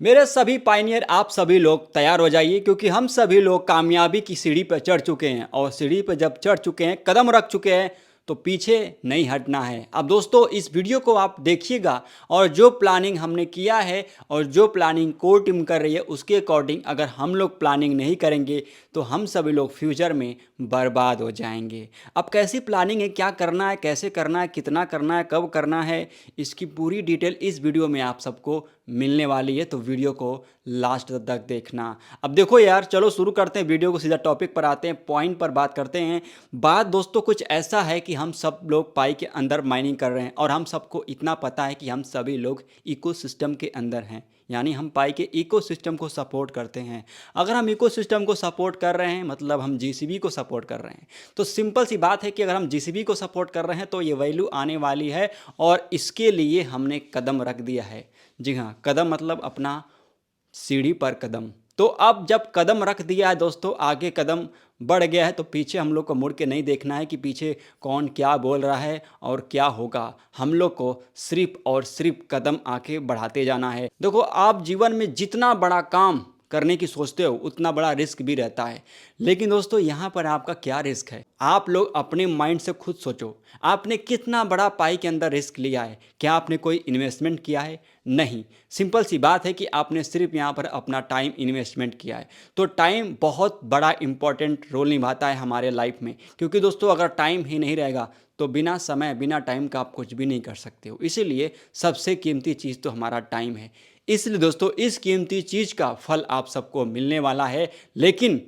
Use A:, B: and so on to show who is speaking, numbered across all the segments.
A: मेरे सभी पाइनियर आप सभी लोग तैयार हो जाइए क्योंकि हम सभी लोग कामयाबी की सीढ़ी पर चढ़ चुके हैं और सीढ़ी पर जब चढ़ चुके हैं, कदम रख चुके हैं तो पीछे नहीं हटना है। अब दोस्तों इस वीडियो को आप देखिएगा और जो प्लानिंग हमने किया है और जो प्लानिंग कोर टीम कर रही है उसके अकॉर्डिंग अगर हम लोग प्लानिंग नहीं करेंगे तो हम सभी लोग फ्यूचर में बर्बाद हो जाएंगे। अब कैसी प्लानिंग है, क्या करना है, कैसे करना है, कितना करना है, कब करना है, इसकी पूरी डिटेल इस वीडियो में आप सबको मिलने वाली है, तो वीडियो को लास्ट तक देखना। अब देखो यार, चलो शुरू करते हैं वीडियो को, सीधा टॉपिक पर आते हैं, पॉइंट पर बात करते हैं। बात दोस्तों कुछ ऐसा है कि हम सब लोग पाई के अंदर माइनिंग कर रहे हैं और हम सबको इतना पता है कि हम सभी लोग इकोसिस्टम के अंदर हैं, यानी हम पाई के इकोसिस्टम को सपोर्ट करते हैं। अगर हम इकोसिस्टम को सपोर्ट कर रहे हैं मतलब हम जीसीबी को सपोर्ट कर रहे हैं, तो सिंपल सी बात है कि अगर हम जीसीबी को सपोर्ट कर रहे हैं तो ये वैल्यू आने वाली है और इसके लिए हमने कदम रख दिया है। जी हाँ, कदम मतलब अपना सीढ़ी पर कदम। तो अब जब कदम रख दिया है दोस्तों, आगे कदम बढ़ गया है तो पीछे हम लोग को मुड़ के नहीं देखना है कि पीछे कौन क्या बोल रहा है और क्या होगा। हम लोग को सिर्फ और सिर्फ कदम आके बढ़ाते जाना है। देखो, आप जीवन में जितना बड़ा काम करने की सोचते हो उतना बड़ा रिस्क भी रहता है, लेकिन दोस्तों यहाँ पर आपका क्या रिस्क है? आप लोग अपने माइंड से खुद सोचो, आपने कितना बड़ा पाई के अंदर रिस्क लिया है? क्या आपने कोई इन्वेस्टमेंट किया है? नहीं। सिंपल सी बात है कि आपने सिर्फ यहाँ पर अपना टाइम इन्वेस्टमेंट किया है। तो टाइम बहुत बड़ा इंपॉर्टेंट रोल निभाता है हमारे लाइफ में, क्योंकि दोस्तों अगर टाइम ही नहीं रहेगा तो बिना समय बिना टाइम का आप कुछ भी नहीं कर सकते हो। इसीलिए सबसे कीमती चीज़ तो हमारा टाइम है। इसलिए दोस्तों इस कीमती चीज़ का फल आप सबको मिलने वाला है, लेकिन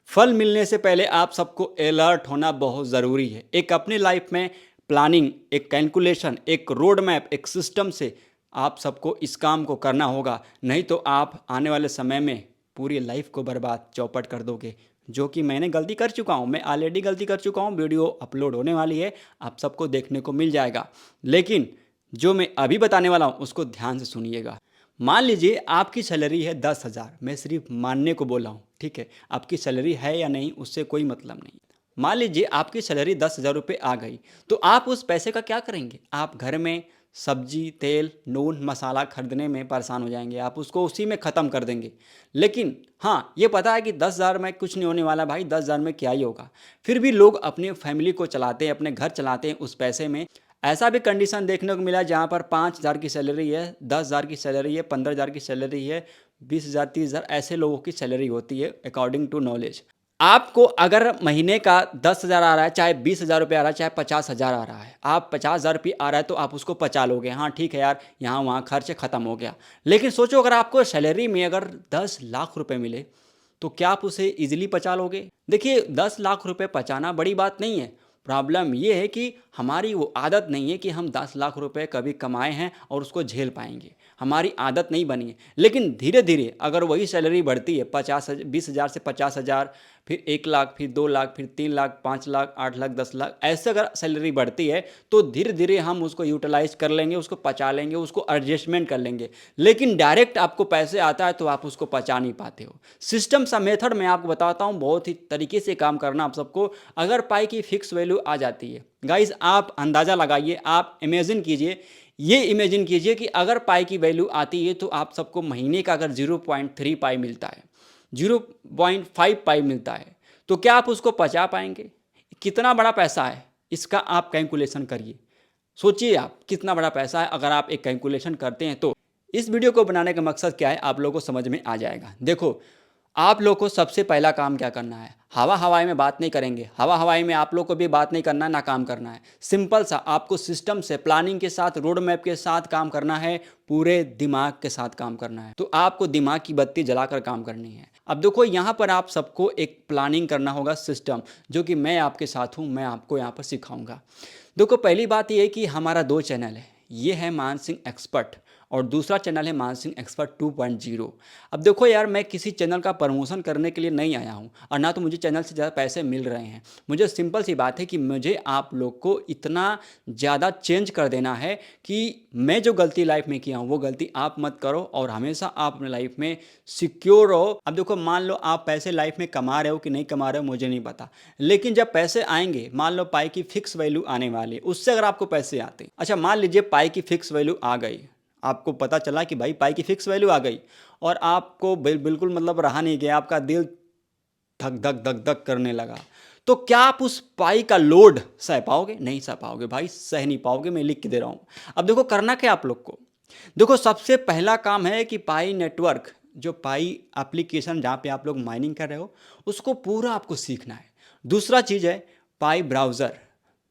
A: फल मिलने से पहले आप सबको अलर्ट होना बहुत ज़रूरी है। एक अपनी लाइफ में प्लानिंग, एक कैलकुलेशन, एक रोड मैप, एक सिस्टम से आप सबको इस काम को करना होगा, नहीं तो आप आने वाले समय में पूरी लाइफ को बर्बाद चौपट कर दोगे, जो कि मैंने गलती कर चुका हूँ। मैं ऑलरेडी गलती कर चुका हूँ। वीडियो अपलोड होने वाली है, आप सबको देखने को मिल जाएगा, लेकिन जो मैं अभी बताने वाला हूँ उसको ध्यान से सुनिएगा। मान लीजिए आपकी सैलरी है 10,000, मैं सिर्फ मानने को बोला हूँ, ठीक है? आपकी सैलरी है या नहीं उससे कोई मतलब नहीं। मान लीजिए आपकी सैलरी 10,000 रुपये आ गई, तो आप उस पैसे का क्या करेंगे? आप घर में सब्जी, तेल, नून, मसाला खरीदने में परेशान हो जाएंगे, आप उसको उसी में ख़त्म कर देंगे। लेकिन हाँ, ये पता है कि 10,000 में कुछ नहीं होने वाला भाई, 10,000 में क्या ही होगा। फिर भी लोग अपनी फैमिली को चलाते हैं, अपने घर चलाते हैं उस पैसे में। ऐसा भी कंडीशन देखने को मिला जहाँ पर 5,000 की सैलरी है, 10,000 की सैलरी है, 15,000 की सैलरी है, 20,000, 30,000, ऐसे लोगों की सैलरी होती है अकॉर्डिंग टू नॉलेज। आपको अगर महीने का 10,000 आ रहा है, चाहे 20,000 रुपये आ रहा है, चाहे 50,000 आ रहा है, आप 50,000 रुपये आ रहा है तो आप उसको पचा लोगे, हाँ ठीक है यार, यहाँ वहाँ खर्च ख़त्म हो गया। लेकिन सोचो अगर आपको सैलरी में अगर 10 लाख रुपए मिले तो क्या आप उसे इजीली पचा लोगे? देखिए, 10 लाख रुपए पचाना बड़ी बात नहीं है। प्रॉब्लम ये है कि हमारी वो आदत नहीं है कि हम 10 लाख रुपए कभी कमाए हैं और उसको झेल पाएंगे। हमारी आदत नहीं बनी है। लेकिन धीरे धीरे अगर वही सैलरी बढ़ती है 20,000 से 50,000, फिर 1 लाख, फिर 2 लाख, फिर 3 लाख, 5 लाख, 8 लाख, 10 लाख, ऐसे अगर सैलरी बढ़ती है तो धीरे धीरे हम उसको यूटिलाइज कर लेंगे, उसको पचा लेंगे, उसको एडजस्टमेंट कर लेंगे। लेकिन डायरेक्ट आपको पैसे आता है तो आप उसको पचा नहीं पाते हो। सिस्टम सा मेथड मैं आपको बताता हूँ, बहुत ही तरीके से काम करना आप सबको। अगर पाई की फिक्स वैल्यू आ जाती है गाइज, आप अंदाज़ा लगाइए, आप इमेजिन कीजिए, ये इमेजिन कीजिए कि अगर पाई की वैल्यू आती है तो आप सबको महीने का अगर 0.3 पाई मिलता है, 0.5 पाई मिलता है, तो क्या आप उसको पचा पाएंगे? कितना बड़ा पैसा है इसका आप कैलकुलेशन करिए। सोचिए आप कितना बड़ा पैसा है अगर आप एक कैलकुलेशन करते हैं तो। इस वीडियो को बनाने का मकसद क्या है आप लोगों को समझ में आ जाएगा। देखो, आप लोग को सबसे पहला काम क्या करना है, हवा हवाई में बात नहीं करेंगे, हवा हवाई में आप लोग को भी बात नहीं करना है, ना काम करना है। सिंपल सा आपको सिस्टम से, प्लानिंग के साथ, रोड मैप के साथ काम करना है, पूरे दिमाग के साथ काम करना है। तो आपको दिमाग की बत्ती जलाकर काम करनी है। अब देखो, यहाँ पर आप सबको एक प्लानिंग करना होगा, सिस्टम, जो कि मैं आपके साथ हूँ, मैं आपको यहाँ पर सिखाऊंगा। देखो, पहली बात ये है कि हमारा 2 चैनल है, ये है मान सिंह एक्सपर्ट और दूसरा चैनल है मान सिंह एक्सपर्ट 2.0। अब देखो यार, मैं किसी चैनल का प्रमोशन करने के लिए नहीं आया हूँ और ना तो मुझे चैनल से ज़्यादा पैसे मिल रहे हैं। मुझे सिंपल सी बात है कि मुझे आप लोग को इतना ज़्यादा चेंज कर देना है कि मैं जो गलती लाइफ में किया हूँ वो गलती आप मत करो और हमेशा आप अपने लाइफ में सिक्योर रहो। अब देखो, मान लो आप पैसे लाइफ में कमा रहे हो कि नहीं कमा रहे हो मुझे नहीं पता, लेकिन जब पैसे आएंगे, मान लो पाई की फिक्स वैल्यू आने वाली है, उससे अगर आपको पैसे आते, अच्छा मान लीजिए पाई की फिक्स वैल्यू आ गई, आपको पता चला कि भाई पाई की फिक्स वैल्यू आ गई और आपको बिल्कुल मतलब रहा नहीं गया, आपका दिल धक धक धक धक करने लगा, तो क्या आप उस पाई का लोड सह पाओगे? नहीं सह पाओगे भाई, सह नहीं पाओगे, मैं लिख के दे रहा हूं। अब देखो करना क्या आप लोग को, देखो सबसे पहला काम है कि पाई नेटवर्क, जो पाई एप्लीकेशन जहां पे आप लोग माइनिंग कर रहे हो, उसको पूरा आपको सीखना है। दूसरा चीज़ है पाई ब्राउज़र,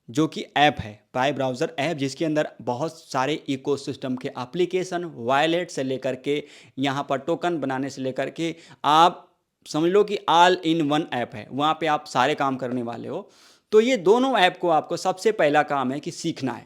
A: जो कि ऐप है, पाई ब्राउज़र ऐप, जिसके अंदर बहुत सारे इकोसिस्टम के एप्लीकेशन, वॉलेट से लेकर के यहाँ पर टोकन बनाने से लेकर के आप समझ लो कि ऑल इन वन ऐप है, वहाँ पे आप सारे काम करने वाले हो। तो ये दोनों ऐप को आपको सबसे पहला काम है कि सीखना है।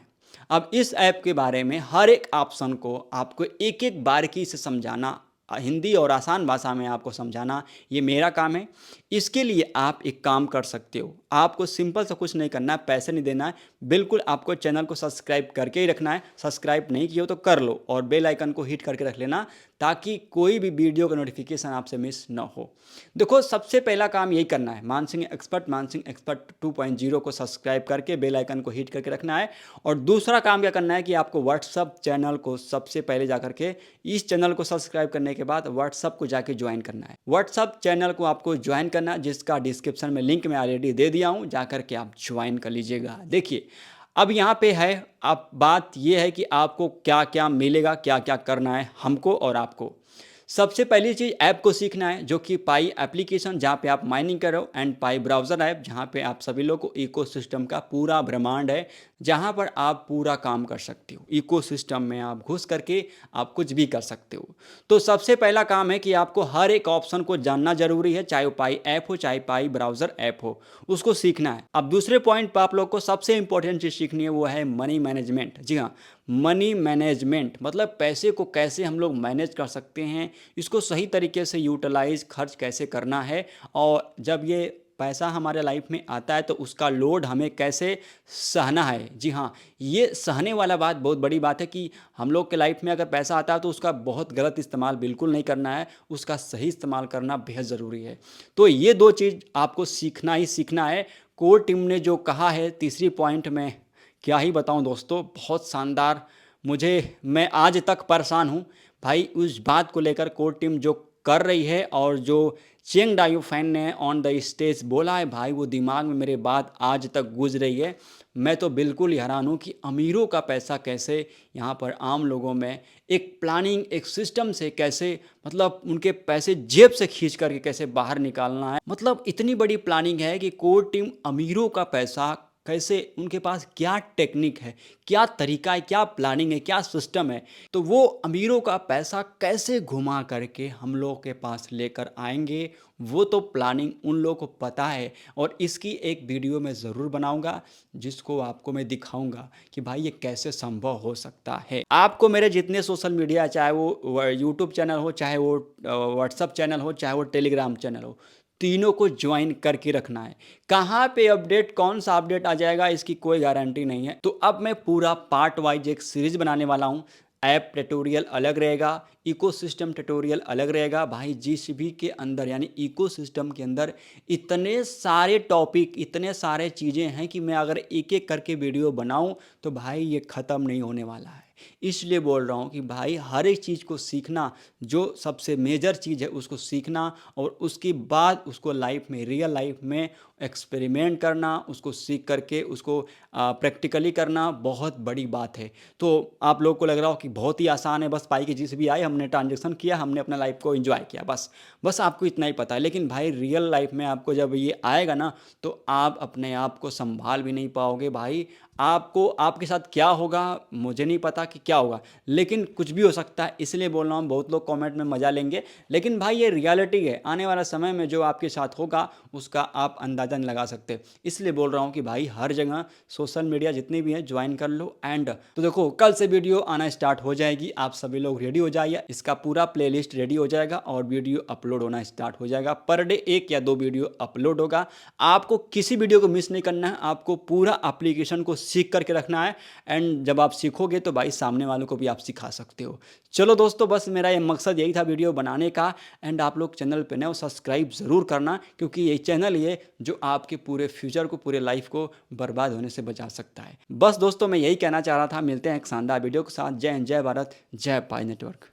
A: अब इस ऐप के बारे में हर एक ऑप्शन को आपको एक एक बारीकी से समझाना, हिंदी और आसान भाषा में आपको समझाना, ये मेरा काम है। इसके लिए आप एक काम कर सकते हो, आपको सिंपल सा कुछ नहीं करना है, पैसे नहीं देना है, बिल्कुल आपको चैनल को सब्सक्राइब करके ही रखना है। सब्सक्राइब नहीं किया हो तो कर लो और बेल आइकन को हिट करके रख लेना, ताकि कोई भी वीडियो का नोटिफिकेशन आपसे मिस ना हो। देखो सबसे पहला काम यही करना है, मानसिंह एक्सपर्ट 2.0 को सब्सक्राइब करके बेल आइकन को हिट करके रखना है। और दूसरा काम क्या करना है कि आपको व्हाट्सअप चैनल को सबसे पहले जाकर के, इस चैनल को सब्सक्राइब करने के बाद व्हाट्सअप को जाके ज्वाइन करना है। व्हाट्सअप चैनल को आपको ज्वाइन करना, जिसका डिस्क्रिप्शन में लिंक मैं ऑलरेडी दे दिया हूँ, जाकर के आप ज्वाइन कर लीजिएगा। देखिए अब यहाँ पे है, अब बात ये है कि आपको क्या क्या मिलेगा, क्या क्या करना है हमको और आपको। सबसे पहली चीज़ ऐप को सीखना है, जो कि पाई एप्लीकेशन जहाँ पे आप माइनिंग कर रहे हो, एंड पाई ब्राउज़र ऐप जहाँ पे आप सभी लोग को इकोसिस्टम का पूरा ब्रह्मांड है, जहाँ पर आप पूरा काम कर सकते हो। इकोसिस्टम में आप घुस करके आप कुछ भी कर सकते हो। तो सबसे पहला काम है कि आपको हर एक ऑप्शन को जानना जरूरी है, चाहे वो पाई ऐप हो चाहे पाई ब्राउज़र ऐप हो, उसको सीखना है। अब दूसरे पॉइंट पर आप लोग को सबसे इंपॉर्टेंट चीज़ सीखनी है, वो है मनी मैनेजमेंट। जी हाँ, मनी मैनेजमेंट मतलब पैसे को कैसे हम लोग मैनेज कर सकते हैं, इसको सही तरीके से यूटिलाइज खर्च कैसे करना है, और जब ये पैसा हमारे लाइफ में आता है तो उसका लोड हमें कैसे सहना है। जी हाँ, ये सहने वाला बात बहुत बड़ी बात है कि हम लोग के लाइफ में अगर पैसा आता है तो उसका बहुत गलत इस्तेमाल बिल्कुल नहीं करना है, उसका सही इस्तेमाल करना बेहद ज़रूरी है। तो ये दो चीज़ आपको सीखना ही सीखना है। कोर टीम ने जो कहा है तीसरी पॉइंट में, क्या ही बताऊं दोस्तों, बहुत शानदार। मैं आज तक परेशान हूं भाई उस बात को लेकर, कोर टीम जो कर रही है और जो चेंग डायू फैन ने ऑन द स्टेज बोला है भाई, वो दिमाग में मेरे बात आज तक गूंज रही है। मैं तो बिल्कुल ही हैरान हूँ कि अमीरों का पैसा कैसे यहाँ पर आम लोगों में एक प्लानिंग, एक सिस्टम से कैसे, मतलब उनके पैसे जेब से खींच करके कैसे बाहर निकालना है। मतलब इतनी बड़ी प्लानिंग है कि कोर टीम अमीरों का पैसा कैसे, उनके पास क्या टेक्निक है, क्या तरीका है, क्या प्लानिंग है, क्या सिस्टम है, तो वो अमीरों का पैसा कैसे घुमा करके हम लोगों के पास लेकर आएंगे, वो तो प्लानिंग उन लोगों को पता है। और इसकी एक वीडियो मैं ज़रूर बनाऊंगा, जिसको आपको मैं दिखाऊंगा कि भाई ये कैसे संभव हो सकता है। आपको मेरे जितने सोशल मीडिया, चाहे वो यूट्यूब चैनल हो, चाहे वो व्हाट्सअप चैनल हो, चाहे वो टेलीग्राम चैनल हो, तीनों को ज्वाइन करके रखना है। कहाँ पे अपडेट, कौन सा अपडेट आ जाएगा, इसकी कोई गारंटी नहीं है। तो अब मैं पूरा पार्ट वाइज एक सीरीज बनाने वाला हूँ। ऐप ट्यूटोरियल अलग रहेगा, इकोसिस्टम ट्यूटोरियल अलग रहेगा। भाई जीसीबी के अंदर यानी इकोसिस्टम के अंदर इतने सारे टॉपिक, इतने सारे चीज़ें हैं कि मैं अगर एक एक करके वीडियो बनाऊं तो भाई ये ख़त्म नहीं होने वाला है। इसलिए बोल रहा हूँ कि भाई हर एक चीज़ को सीखना, जो सबसे मेजर चीज़ है उसको सीखना, और उसके बाद उसको लाइफ में, रियल लाइफ में एक्सपेरिमेंट करना, उसको सीख करके उसको प्रैक्टिकली करना बहुत बड़ी बात है। तो आप लोग को लग रहा हो कि बहुत ही आसान है, बस पाई की जिस भी आई, हमने ट्रांजेक्शन किया, हमने अपना लाइफ को एंजॉय किया, बस आपको इतना ही पता है। लेकिन भाई रियल लाइफ में आपको जब ये आएगा ना, तो आप अपने आप को संभाल भी नहीं पाओगे भाई। आपको, आपके साथ क्या होगा मुझे नहीं पता कि क्या होगा, लेकिन कुछ भी हो सकता है। इसलिए बोल रहा हूँ, बहुत लोग कमेंट में मजा लेंगे, लेकिन भाई ये रियलिटी है। आने वाला समय में जो आपके साथ होगा उसका आप अंदाज़ा नहीं लगा सकते। इसलिए बोल रहा हूँ कि भाई हर जगह सोशल मीडिया जितनी भी है ज्वाइन कर लो। एंड तो देखो कल से वीडियो आना स्टार्ट हो जाएगी, आप सभी लोग रेडी हो जाइए, इसका पूरा प्लेलिस्ट रेडी हो जाएगा और वीडियो अपलोड होना स्टार्ट हो जाएगा। पर डे 1 या 2 वीडियो अपलोड होगा। आपको किसी वीडियो को मिस नहीं करना है, आपको पूरा एप्लीकेशन को सीख करके रखना है, एंड जब आप सीखोगे तो भाई सामने वालों को भी आप सिखा सकते हो। चलो दोस्तों, बस मेरा ये मकसद यही था वीडियो बनाने का। एंड आप लोग चैनल पे नए हो, सब्सक्राइब ज़रूर करना, क्योंकि ये चैनल ये जो आपके पूरे फ्यूचर को, पूरे लाइफ को बर्बाद होने से बचा सकता है। बस दोस्तों, मैं यही कहना चाह रहा था। मिलते हैं एक शानदार वीडियो के साथ। जय हिंद, जय भारत, जय पाई नेटवर्क।